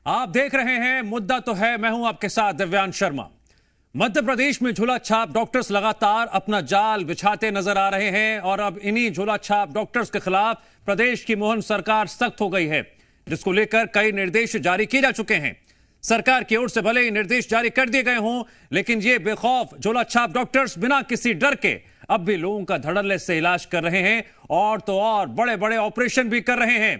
आप देख रहे हैं मुद्दा तो है। मैं हूं आपके साथ दिव्यांश शर्मा। मध्य प्रदेश में झोला छाप डॉक्टर्स लगातार अपना जाल बिछाते नजर आ रहे हैं और अब इन्हीं झोला छाप डॉक्टर्स के खिलाफ प्रदेश की मोहन सरकार सख्त हो गई है, जिसको लेकर कई निर्देश जारी किए जा चुके हैं। सरकार की ओर से भले ही निर्देश जारी कर दिए गए हों, लेकिन ये बेखौफ झोला छाप डॉक्टर्स बिना किसी डर के अब भी लोगों का धड़ल्ले से इलाज कर रहे हैं और तो और बड़े बड़े ऑपरेशन भी कर रहे हैं।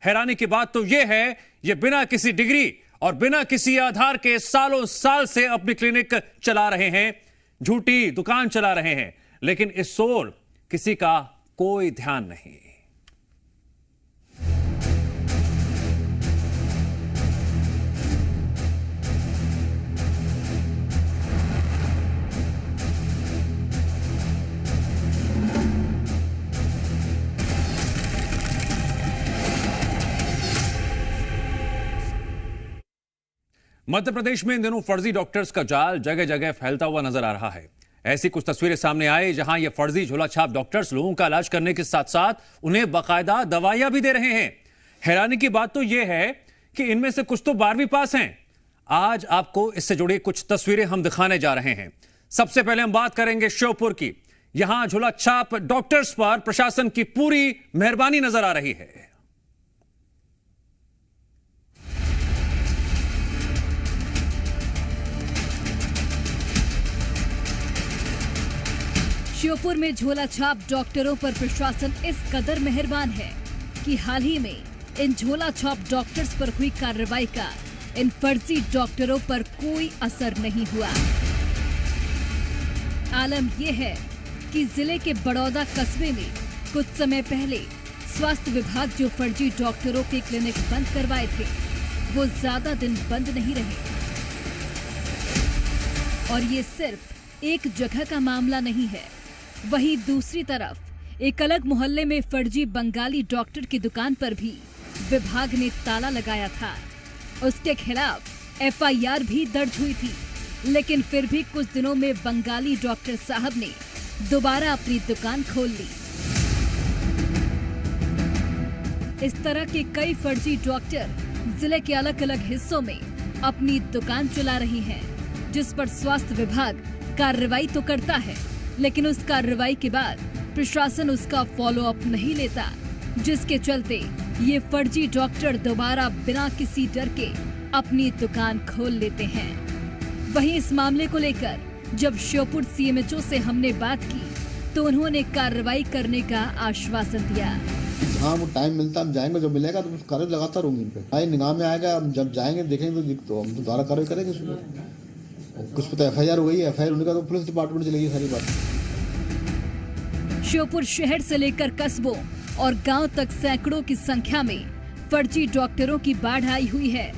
हैरानी की बात तो यह है, ये बिना किसी डिग्री और बिना किसी आधार के सालों साल से अपनी क्लिनिक चला रहे हैं, झूठी दुकान चला रहे हैं, लेकिन इस ओर किसी का कोई ध्यान नहीं। मध्य प्रदेश में इन दिनों फर्जी डॉक्टर्स का जाल जगह जगह फैलता हुआ नजर आ रहा है। ऐसी कुछ तस्वीरें सामने आई जहां ये फर्जी झोला छाप डॉक्टर्स लोगों का इलाज करने के साथ साथ उन्हें बाकायदा दवाइयां भी दे रहे हैं। हैरानी की बात तो यह है कि इनमें से कुछ तो 12वीं पास हैं। आज आपको इससे जुड़ी कुछ तस्वीरें हम दिखाने जा रहे हैं। सबसे पहले हम बात करेंगे श्योपुर की। यहां झोला छाप डॉक्टर्स पर प्रशासन की पूरी मेहरबानी नजर आ रही है। श्योपुर में झोला छाप डॉक्टरों पर प्रशासन इस कदर मेहरबान है कि हाल ही में इन झोला छाप डॉक्टर्स पर हुई कार्रवाई का इन फर्जी डॉक्टरों पर कोई असर नहीं हुआ। आलम यह है कि जिले के बड़ौदा कस्बे में कुछ समय पहले स्वास्थ्य विभाग जो फर्जी डॉक्टरों के क्लिनिक बंद करवाए थे, वो ज्यादा दिन बंद नहीं रहे। और ये सिर्फ एक जगह का मामला नहीं है। वहीं दूसरी तरफ एक अलग मोहल्ले में फर्जी बंगाली डॉक्टर की दुकान पर भी विभाग ने ताला लगाया था। उसके खिलाफ एफआईआर भी दर्ज हुई थी, लेकिन फिर भी कुछ दिनों में बंगाली डॉक्टर साहब ने दोबारा अपनी दुकान खोल ली। इस तरह के कई फर्जी डॉक्टर जिले के अलग अलग हिस्सों में अपनी दुकान चला रही हैं, जिस पर स्वास्थ्य विभाग कार्रवाई तो करता है, लेकिन उस कार्रवाई के बाद प्रशासन उसका फॉलो अप नहीं लेता, जिसके चलते ये फर्जी डॉक्टर दोबारा बिना किसी डर के अपनी दुकान खोल लेते हैं। वहीं इस मामले को लेकर जब श्योपुर सीएमएचओ से हमने बात की तो उन्होंने कार्रवाई करने का आश्वासन दिया। हाँ, वो टाइम मिलता हम जाएंगे, जब मिलेगा तो कार्रवाई लगातार होंगी। पे भाई निगाह में आएगा, हम जब जाएंगे देखेंगे तो हम दोबारा कार्रवाई करेंगे। कुछ पता एफआईआर हो गई है, एफआईआर होने का तो पुलिस डिपार्टमेंट चलेगी सारी बात। श्योपुर शहर से लेकर कस्बों और गांव तक सैकड़ों की संख्या में फर्जी डॉक्टरों की बाढ़ आई हुई है,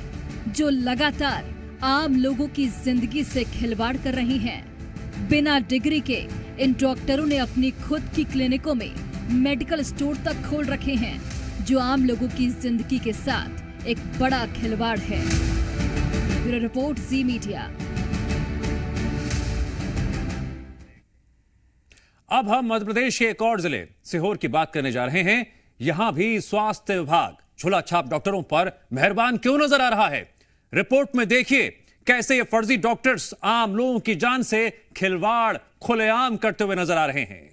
जो लगातार आम लोगों की जिंदगी से खिलवाड़ कर रही हैं। बिना डिग्री के इन डॉक्टरों ने अपनी खुद की क्लिनिकों में मेडिकल स्टोर तक खोल रखे हैं, जो आम लोगों की जिंदगी के साथ एक बड़ा खिलवाड़ है। ब्यूरो रिपोर्ट, जी मीडिया। अब हम मध्य प्रदेश के एक और जिले सीहोर की बात करने जा रहे हैं। यहां भी स्वास्थ्य विभाग झोला छाप डॉक्टरों पर मेहरबान क्यों नजर आ रहा है। रिपोर्ट में देखिए कैसे ये फर्जी डॉक्टर्स आम लोगों की जान से खिलवाड़ खुलेआम करते हुए नजर आ रहे हैं।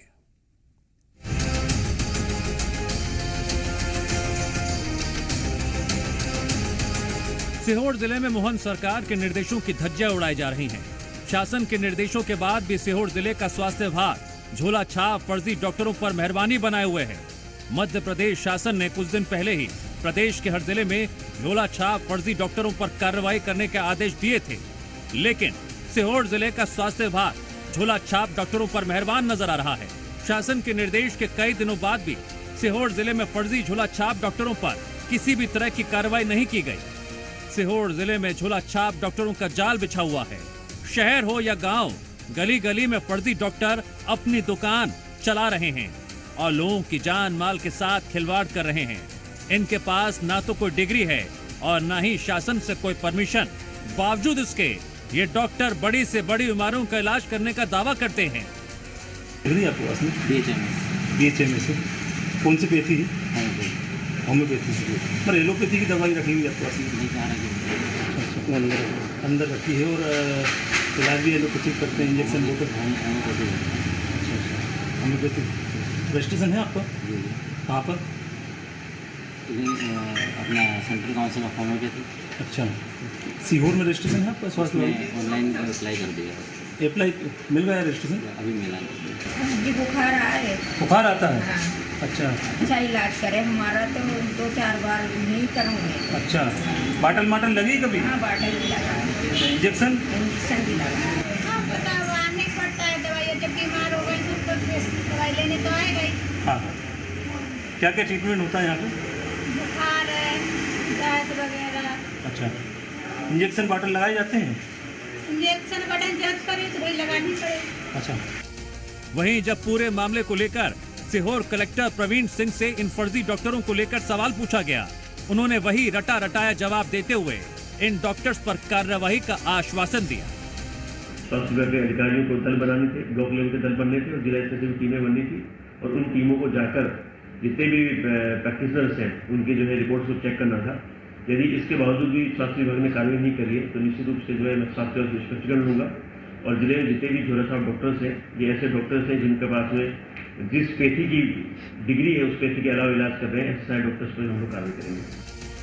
सीहोर जिले में मोहन सरकार के निर्देशों की धज्जियां उड़ाई जा रही हैं। शासन के निर्देशों के बाद भी सीहोर जिले का स्वास्थ्य विभाग झोला छाप फर्जी डॉक्टरों पर मेहरबानी बनाए हुए है। मध्य प्रदेश शासन ने कुछ दिन पहले ही प्रदेश के हर जिले में झोला छाप फर्जी डॉक्टरों पर कार्रवाई करने के आदेश दिए थे, लेकिन सीहोर जिले का स्वास्थ्य विभाग झोला छाप डॉक्टरों पर मेहरबान नजर आ रहा है। शासन के निर्देश के कई दिनों बाद भी सीहोर जिले में फर्जी झोला छाप डॉक्टरों पर किसी भी तरह की कार्रवाई नहीं की गई। सीहोर जिले में झोला छाप डॉक्टरों का जाल बिछा हुआ है। शहर हो या गांव, गली गली में फर्जी डॉक्टर अपनी दुकान चला रहे हैं और लोगों की जान माल के साथ खिलवाड़ कर रहे हैं। इनके पास ना तो कोई डिग्री है और ना ही शासन से कोई परमिशन। बावजूद इसके ये डॉक्टर बड़ी से बड़ी बीमारियों का इलाज करने का दावा करते हैं। आपके पास बीएचएमएस से कौन सी पैथी? होम्योपैथी से। पर एलोपैथी की दवाई रखी हुई आपके पास? अंदर रखी है। और इलाज भी ये लोग कुछ करते हैं, इंजेक्शन बोतल। होम्योपैथी रजिस्ट्रेशन है आपका? कहाँ पर? अपना सेंट्रल काउंसिल ऑफ होम्योपैथी। अच्छा, सीहोर में रजिस्ट्रेशन है आपका? स्वास्थ्य विभाग ऑनलाइन अप्लाई कर दिया। अप्लाई मिल गया रजिस्ट्रेशन? अभी मिला नहीं। मुझे बुखार आए। बुखार आता है? हाँ। अच्छा अच्छा इलाज करे हमारा तो 2-4 बार नहीं करूँगे। अच्छा, बाटल माटल लगी कभी? हाँ बाटल भी लगा, इंजेक्शन भी लगा। बताओ आने पड़ता है दवाई, जब बीमार हो गई तो दवाई लेने तो आएगा ही। हाँ, क्या क्या ट्रीटमेंट होता है यहाँ पे? बुखार है, दर्द वगैरह। अच्छा, इंजेक्शन बाटल लगाए जाते हैं? इंजेक्शन बटन जब करे तो वही लगानी पड़े। अच्छा। वहीं जब पूरे मामले को लेकर सीहोर कलेक्टर प्रवीण सिंह से इन फर्जी डॉक्टरों को लेकर सवाल पूछा गया, उन्होंने वही रटा रटाया जवाब देते हुए इन डॉक्टर्स पर कार्रवाई का आश्वासन दिया। स्वास्थ्य विभाग के अधिकारियों को दल बनाने थे, ब्लॉक लेवल के दल बनने थे और जिला स्तर की टीमें बननी थी और उन टीमों को जाकर जितने भी प्रैक्टिशनर्स हैं उनके जो है रिपोर्ट्स को चेक करना था। यदि इसके बावजूद भी स्वास्थ्य विभाग ने कार्रवाई नहीं करी है तो निश्चित रूप से जो है मैं स्वास्थ्य विभाग से स्पष्टीकरण लूँगा। और जिले में जितने भी झोला छाप डॉक्टर्स हैं, ये ऐसे डॉक्टर्स हैं जिनके पास में जिस पैथी की डिग्री है उस पैथी के अलावा इलाज कर रहे हैं, ऐसे सारे डॉक्टर्स पर हम लोग कार्रवाई करेंगे।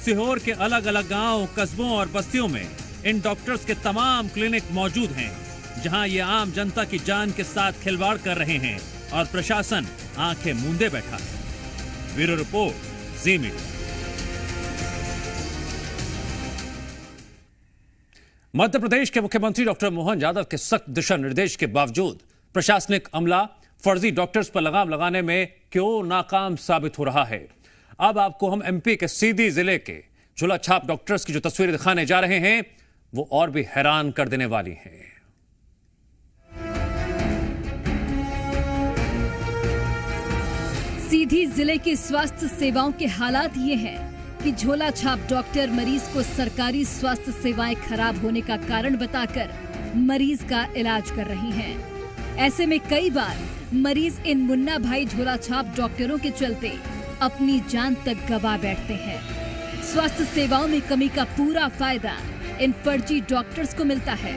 सीहोर के अलग अलग गांव, कस्बों और बस्तियों में इन डॉक्टर्स के तमाम क्लिनिक मौजूद हैं, जहां ये आम जनता की जान के साथ खिलवाड़ कर रहे हैं और प्रशासन आंखें मूंदे बैठा है। ब्यूरो रिपोर्ट, जी मीडिया। मध्य प्रदेश के मुख्यमंत्री डॉक्टर मोहन यादव के सख्त दिशा निर्देश के बावजूद प्रशासनिक अमला फर्जी डॉक्टर्स पर लगाम लगाने में क्यों नाकाम साबित हो रहा है। अब आपको हम एमपी के सीधी जिले के झोला छाप डॉक्टर्स की जो तस्वीरें दिखाने जा रहे हैं वो और भी हैरान कर देने वाली हैं। सीधी जिले की स्वास्थ्य सेवाओं के हालात ये हैं कि झोला छाप डॉक्टर मरीज को सरकारी स्वास्थ्य सेवाएं खराब होने का कारण बताकर मरीज का इलाज कर रही हैं। ऐसे में कई बार मरीज इन मुन्ना भाई झोला छाप डॉक्टरों के चलते अपनी जान तक गवा बैठते हैं। स्वास्थ्य सेवाओं में कमी का पूरा फायदा इन फर्जी डॉक्टर्स को मिलता है।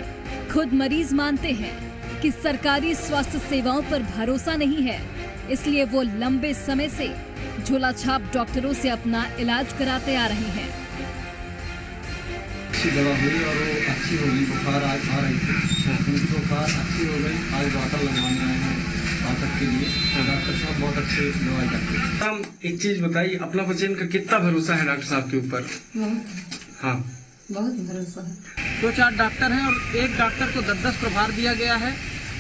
खुद मरीज मानते हैं कि सरकारी स्वास्थ्य सेवाओं पर भरोसा नहीं है, इसलिए वो लंबे समय से झोला छाप डॉक्टरों से अपना इलाज कराते आ रहे हैं। अच्छी दवा हुई और वो अच्छी होगी, बुखार आज आ रही थी, उनकी बुखार अच्छी हो गई। आज बाटल लगवाने आए हैं बातक के लिए, डॉक्टर साहब बहुत अच्छे दवाई करते हैं। हम एक चीज बताइए, अपना पेशेंट का कितना भरोसा है डॉक्टर साहब के ऊपर? हाँ बहुत भरोसा है। 2-4 डॉक्टर हैं और एक डॉक्टर को 10-10 प्रभार दिया गया है।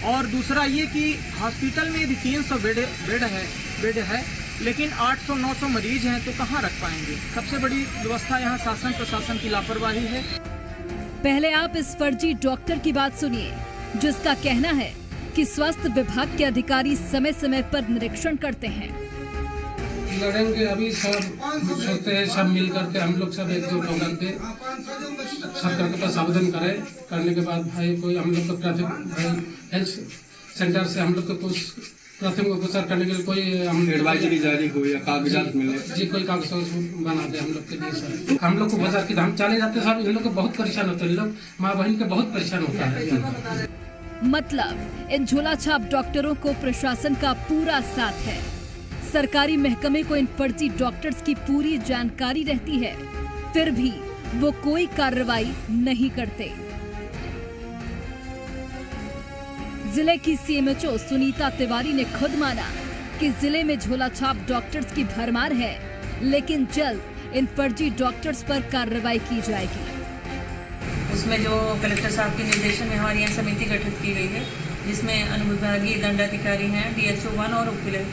और दूसरा ये कि हॉस्पिटल में यदि 300 बेड है लेकिन 800-900 मरीज हैं तो कहाँ रख पाएंगे। सबसे बड़ी व्यवस्था यहाँ शासन प्रशासन की लापरवाही है। पहले आप इस फर्जी डॉक्टर की बात सुनिए, जिसका कहना है कि स्वास्थ्य विभाग के अधिकारी समय समय पर निरीक्षण करते हैं। लड़ेंगे अभी सब सोचते हैं, सब मिल करके हम लोग सब एक दो होकर के सरकार के पास आवेदन करने के बाद भाई कोई हम लोग को प्राथमिक हेल्थ सेंटर से हम लोग को कुछ प्राथमिक उपचार करने के लिए कोई हम एडवाइजरी जारी हो या कागजात मिले जी, कोई कागज बना दे हम लोग के लिए सर। हम लोग को बाजार की हम चले जाते साहब, इन लोग को बहुत परेशान होते हैं, लोग माँ बहन के बहुत परेशान होता है। मतलब इन झोला छाप डॉक्टरों को प्रशासन का पूरा साथ है। सरकारी महकमे को इन फर्जी डॉक्टर्स की पूरी जानकारी रहती है, फिर भी वो कोई कार्रवाई नहीं करते। जिले की सीएमएचओ सुनीता तिवारी ने खुद माना कि जिले में झोला छाप डॉक्टर्स की भरमार है, लेकिन जल्द इन फर्जी डॉक्टर्स पर कार्रवाई की जाएगी। उसमें जो कलेक्टर साहब के निर्देशन में हमारी यहाँ समिति गठित की गई है, जिसमें अनुविभागीय दंडाधिकारी हैं, DHO 1 और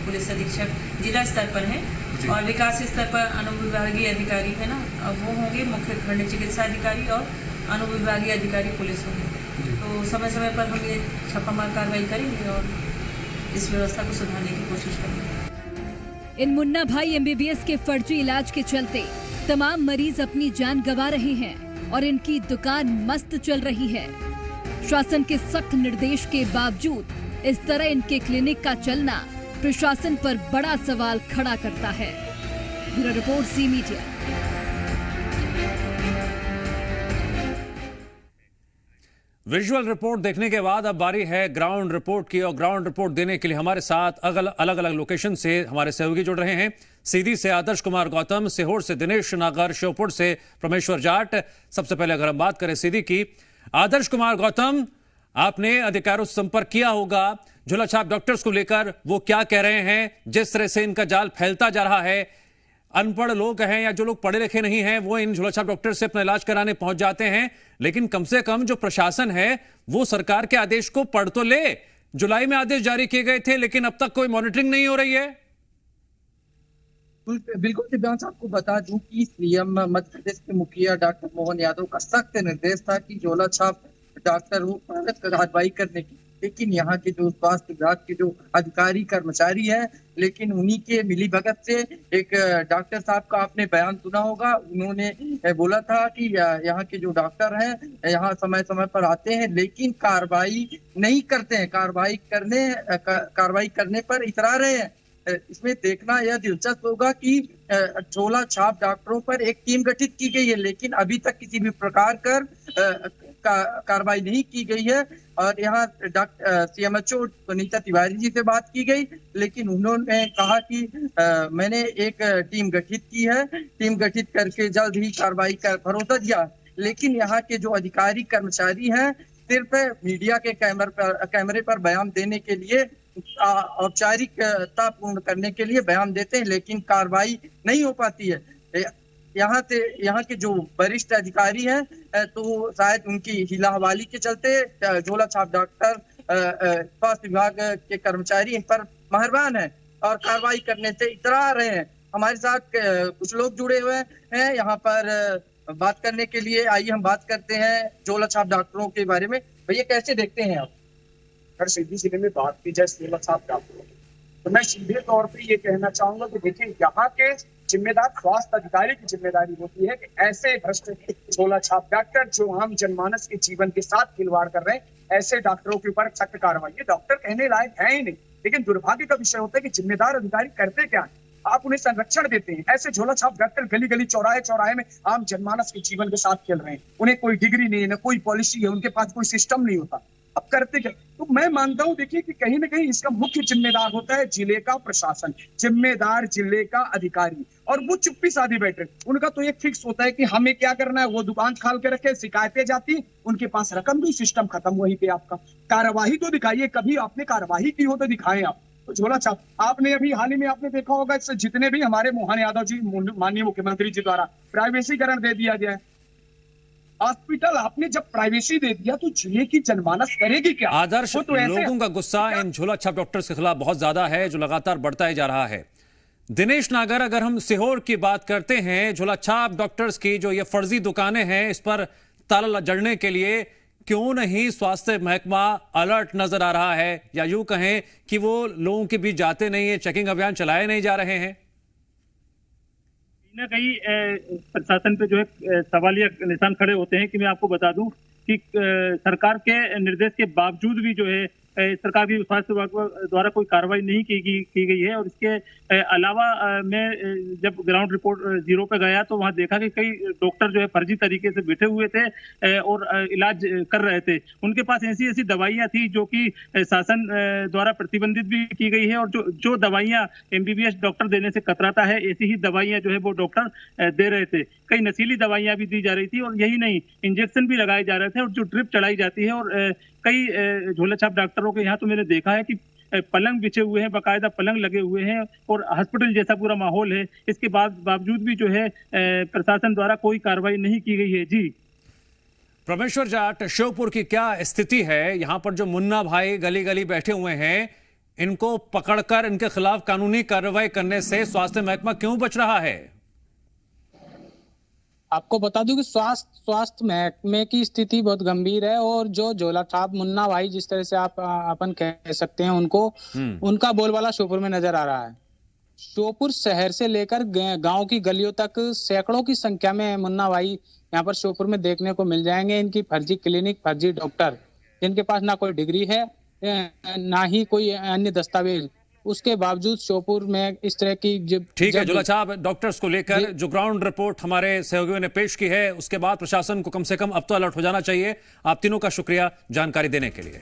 पुलिस अधीक्षक जिला स्तर पर हैं और विकास स्तर पर अनुविभागीय अधिकारी है ना, वो होंगे मुख्य खंड चिकित्सा अधिकारी और अनुविभागीय अधिकारी पुलिस होंगे। तो समय समय पर हम ये छापामार कार्रवाई करेंगे और इस व्यवस्था को सुधारने की कोशिश करेंगे। इन मुन्ना भाई MBBS के फर्जी इलाज के चलते तमाम मरीज अपनी जान गंवा रहे हैं और इनकी दुकान मस्त चल रही है। शासन के सख्त निर्देश के बावजूद इस तरह इनके क्लिनिक का चलना प्रशासन पर बड़ा सवाल खड़ा करता है। ब्यूरो रिपोर्ट, जी मीडिया। विजुअल रिपोर्ट देखने के बाद अब बारी है ग्राउंड रिपोर्ट की, और ग्राउंड रिपोर्ट देने के लिए हमारे साथ अलग अलग लोकेशन से हमारे सहयोगी जुड़ रहे हैं। सीधी से आदर्श कुमार गौतम, सीहोर से दिनेश नागर, श्योपुर से परमेश्वर जाट। सबसे पहले अगर हम बात करें सीधी की, आदर्श कुमार गौतम, आपने अधिकारियों से संपर्क किया होगा, झोलाछाप डॉक्टर्स को लेकर वो क्या कह रहे हैं? जिस तरह से इनका जाल फैलता जा रहा है, अनपढ़ लोग हैं या जो लोग पढ़े लिखे नहीं हैं वो इन झोलाछाप डॉक्टर से अपना इलाज कराने पहुंच जाते हैं, लेकिन कम से कम जो प्रशासन है वो सरकार के आदेश को पढ़ तो ले। जुलाई में आदेश जारी किए गए थे लेकिन अब तक कोई मॉनिटरिंग नहीं हो रही है। बिल्कुल दिव्यांश, आपको बता दूं कि सीएम मध्य प्रदेश के मुखिया डॉक्टर मोहन यादव का सख्त निर्देश था कि झोलाछाप डॉक्टर वो पायलट कार्रवाई करने की, लेकिन यहाँ के जो स्वास्थ्य विभाग के जो अधिकारी कर्मचारी हैं, लेकिन उन्हीं के मिलीभगत से एक डॉक्टर साहब का आपने बयान सुना होगा, उन्होंने बोला था कि यहाँ के जो डॉक्टर हैं यहाँ समय समय पर आते हैं लेकिन कार्रवाई नहीं करते हैं, कार्रवाई करने पर इतरा रहे हैं। इसमें देखना यह दिलचस्प होगा कि झोलाछाप डॉक्टरों पर एक टीम गठित की गई है लेकिन अभी तक किसी भी प्रकार कार्रवाई नहीं की गई है। और यहाँ CMHO सुनीता तिवारी जी से बात की गई, लेकिन उन्होंने कहा कि मैंने एक टीम गठित की है, टीम गठित करके जल्द ही कार्रवाई का भरोसा दिया। लेकिन यहाँ के जो अधिकारी कर्मचारी हैं सिर्फ मीडिया के कैमरे पर बयान देने के लिए, औपचारिकता पूर्ण करने के लिए बयान देते हैं लेकिन कार्रवाई नहीं हो पाती है। यहाँ के जो वरिष्ठ अधिकारी हैं तो शायद उनकी हिला हवाली के चलते झोलाछाप डॉक्टर स्वास्थ्य विभाग के कर्मचारी इन पर मेहरबान है और कार्रवाई करने से इतरा रहे हैं। हमारे साथ कुछ लोग जुड़े हुए हैं यहाँ पर बात करने के लिए। आइए हम बात करते हैं झोलाछाप डॉक्टरों के बारे में। भैया, कैसे देखते हैं आप? अगर सीधी जिले में बात की जाए झोलाछाप डॉक्टरों की, तो मैं सीधे तौर पे ये कहना चाहूंगा कि देखिए, यहाँ के जिम्मेदार स्वास्थ्य अधिकारी की जिम्मेदारी होती है कि ऐसे भ्रष्ट झोलाछाप डॉक्टर जो आम जनमानस के जीवन के साथ खिलवाड़ कर रहे हैं, ऐसे डॉक्टरों के ऊपर सख्त कार्रवाई। ये डॉक्टर कहने लायक है ही नहीं, लेकिन दुर्भाग्य का विषय होता है कि जिम्मेदार अधिकारी करते क्या है, आप उन्हें संरक्षण देते हैं। ऐसे झोलाछाप डॉक्टर गली गली चौराहे में आम जनमानस के जीवन के साथ खेल रहे हैं। उन्हें कोई डिग्री नहीं है, न कोई पॉलिसी है, उनके पास कोई सिस्टम नहीं होता। अब करते क्या? तो मैं मानता हूं देखिए कि कहीं ना कहीं इसका मुख्य जिम्मेदार होता है जिले का प्रशासन, जिम्मेदार जिले का अधिकारी, और वो चुप्पी साधी बैठे। उनका तो एक फिक्स होता है कि हमें क्या करना है, वो दुकान खाल के रखे, शिकायतें जाती, उनके पास रकम भी, सिस्टम खत्म। वहीं पे आपका कार्यवाही तो दिखाइए, कभी आपने कार्यवाही की हो तो दिखाएं आप। तो झोलाछाप आपने अभी हाल ही में आपने देखा होगा, जितने भी हमारे मोहन यादव जी माननीय मुख्यमंत्री जी द्वारा प्राइवेसीकरण दे दिया गया है हॉस्पिटल, आपने जब प्राइवेसी दे दिया तो जिले की जनमानस करेगी क्या? आदर्श, तो लोगों का गुस्सा इन झोलाछाप डॉक्टर्स के खिलाफ बहुत ज्यादा है जो लगातार बढ़ता ही जा रहा है। दिनेश नागर, अगर हम सीहोर की बात करते हैं, झोलाछाप डॉक्टर्स की जो ये फर्जी दुकानें हैं इस पर ताला जड़ने के लिए क्यों नहीं स्वास्थ्य महकमा अलर्ट नजर आ रहा है, या यूं कहें कि वो लोगों के बीच जाते नहीं है, चेकिंग अभियान चलाए नहीं जा रहे हैं? कहीं ना कहीं प्रशासन पे जो है सवालिया निशान खड़े होते हैं कि मैं आपको बता दूं कि सरकार के निर्देश के बावजूद भी जो है सरकार की स्वास्थ्य विभाग द्वारा कोई कार्रवाई नहीं की गई है। और इसके अलावा मैं जब ग्राउंड रिपोर्ट जीरो पे गया तो वहां देखा कि कई डॉक्टर जो है फर्जी तरीके से बैठे हुए थे और इलाज कर रहे थे। उनके पास ऐसी दवाइयां थी जो कि शासन द्वारा प्रतिबंधित भी की गई है, और जो दवाइयां MBBS डॉक्टर देने से कतराता है, ऐसी ही दवाइयां जो है वो डॉक्टर दे रहे थे। कई नशीली दवाइयां भी दी जा रही थी, और यही नहीं, इंजेक्शन भी लगाए जा रहे थे, और जो ड्रिप चढ़ाई जाती है। और कई झोलाछाप डॉक्टरों के यहाँ तो मैंने देखा है कि पलंग बिछे हुए हैं, बाकायदा पलंग लगे हुए हैं, और हॉस्पिटल जैसा पूरा माहौल है। इसके बावजूद भी जो है प्रशासन द्वारा कोई कार्रवाई नहीं की गई है। जी परमेश्वर जाट, श्योपुर की क्या स्थिति है? यहाँ पर जो मुन्ना भाई गली गली बैठे हुए हैं, इनको पकड़कर इनके खिलाफ कानूनी कार्रवाई करने से स्वास्थ्य महकमा क्यों बच रहा है? आपको बता दूं कि स्वास्थ्य महकमे की स्थिति बहुत गंभीर है, और जो झोलाछाप मुन्ना भाई जिस तरह से आप अपन कह सकते हैं उनको, उनका बोलबाला श्योपुर में नजर आ रहा है। श्योपुर शहर से लेकर गांव की गलियों तक सैकड़ों की संख्या में मुन्ना भाई यहाँ पर श्योपुर में देखने को मिल जाएंगे। इनकी फर्जी क्लिनिक, फर्जी डॉक्टर, जिनके पास ना कोई डिग्री है ना ही कोई अन्य दस्तावेज, उसके बावजूद श्योपुर में इस तरह की ठीक है झोला छाप डॉक्टर्स को लेकर जो ग्राउंड रिपोर्ट हमारे सहयोगियों ने पेश की है, उसके बाद प्रशासन को कम से कम अब तो अलर्ट हो जाना चाहिए। आप तीनों का शुक्रिया जानकारी देने के लिए।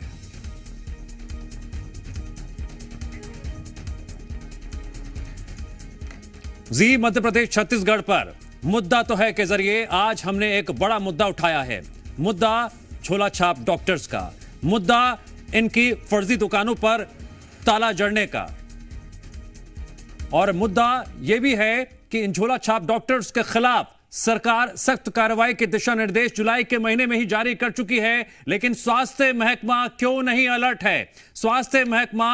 जी मध्य प्रदेश छत्तीसगढ़ पर मुद्दा तो है के जरिए आज हमने एक बड़ा मुद्दा उठाया है। मुद्दा झोला छाप डॉक्टर्स का, मुद्दा इनकी फर्जी दुकानों पर ताला जड़ने का, और मुद्दा यह भी है कि इन झोला छाप डॉक्टर्स के खिलाफ सरकार सख्त कार्रवाई के दिशा निर्देश जुलाई के महीने में ही जारी कर चुकी है। लेकिन स्वास्थ्य महकमा क्यों नहीं अलर्ट है? स्वास्थ्य महकमा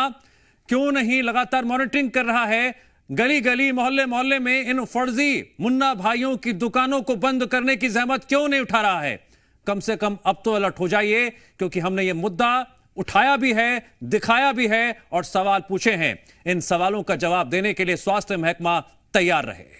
क्यों नहीं लगातार मॉनिटरिंग कर रहा है? गली गली मोहल्ले मोहल्ले में इन फर्जी मुन्ना भाइयों की दुकानों को बंद करने की जहमत क्यों नहीं उठा रहा है? कम से कम अब तो अलर्ट हो जाइए, क्योंकि हमने ये मुद्दा उठाया भी है, दिखाया भी है और सवाल पूछे हैं। इन सवालों का जवाब देने के लिए स्वास्थ्य महकमा तैयार रहे।